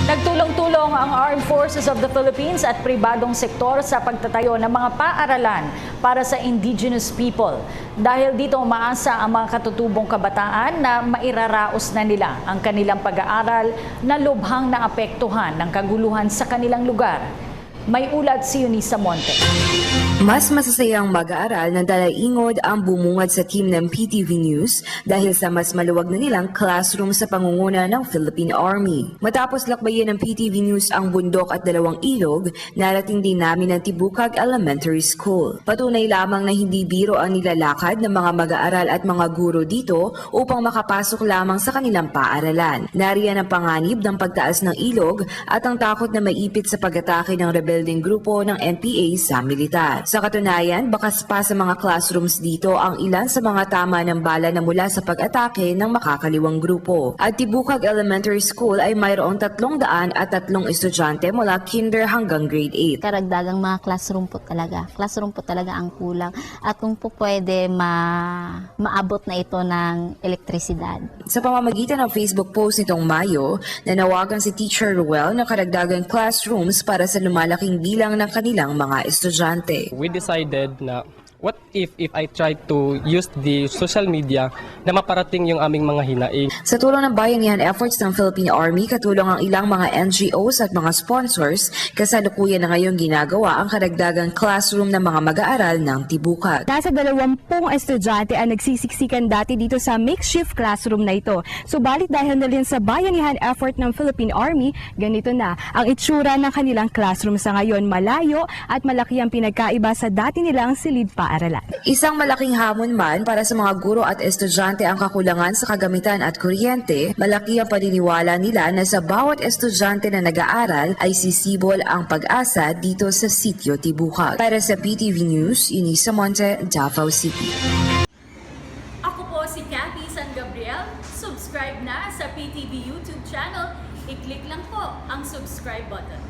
Nagtulong-tulong ang Armed Forces of the Philippines at pribadong sektor sa pagtatayo ng mga paaralan para sa indigenous people. Dahil dito umaasa ang mga katutubong kabataan na mairaraos na nila ang kanilang pag-aaral na lubhang naapektuhan ng kaguluhan sa kanilang lugar. May ulat si Eunice Monte. Mas masasayang mag-aaral na dalaingod ang bumungad sa team ng PTV News dahil sa mas maluwag na nilang classroom sa pangunguna ng Philippine Army. Matapos lakbayin ng PTV News ang bundok at dalawang ilog, narating din namin ang Tibukag Elementary School. Patunay lamang na hindi biro ang nilalakad ng mga mag-aaral at mga guro dito upang makapasok lamang sa kanilang paaralan. Nariyan ang panganib ng pagtaas ng ilog at ang takot na maipit sa pag-atake ng rebelding grupo ng NPA sa militar. Sa katunayan, bakas pa sa mga classrooms dito ang ilan sa mga tama ng bala na mula sa pag-atake ng makakaliwang grupo. At Tibukag Elementary School ay mayroong 303 estudyante mula kinder hanggang grade 8. Karagdagang mga classroom po talaga. Classroom po talaga ang kulang. At kung po pwede maabot na ito ng elektrisidad. Sa pamamagitan ng Facebook post nitong Mayo, nanawagan si Teacher Ruel na karagdagang classrooms para sa lumalaking bilang ng kanilang mga estudyante. We decided na what if I try to use the social media na maparating yung aming mga hinaing. Sa tulong ng bayanihan efforts ng Philippine Army, katulong ang ilang mga NGOs at mga sponsors, kasalukuyan na ngayon ginagawa ang karagdagang classroom ng mga mag-aaral ng Tibukag. Nasa 20 estudyante ang nagsisiksikan dati dito sa makeshift classroom na ito. Subalit dahil na rin sa bayanihan effort ng Philippine Army, ganito na ang itsura ng kanilang classroom sa ngayon. Malayo at malaki ang pinagkaiba sa dati nilang silid paaralan. Isang malaking hamon man para sa mga guro at estudyante ang kakulangan sa kagamitan at kuryente, malaki ang paniniwala nila na sa bawat estudyante na nag-aaral ay sisibol ang pag-asa dito sa sitio Tibukag. Para sa PTV News, Eunice Monte, Davao City. Ako po si Cathy San Gabriel. Subscribe na sa PTV YouTube channel. I-click lang po ang subscribe button.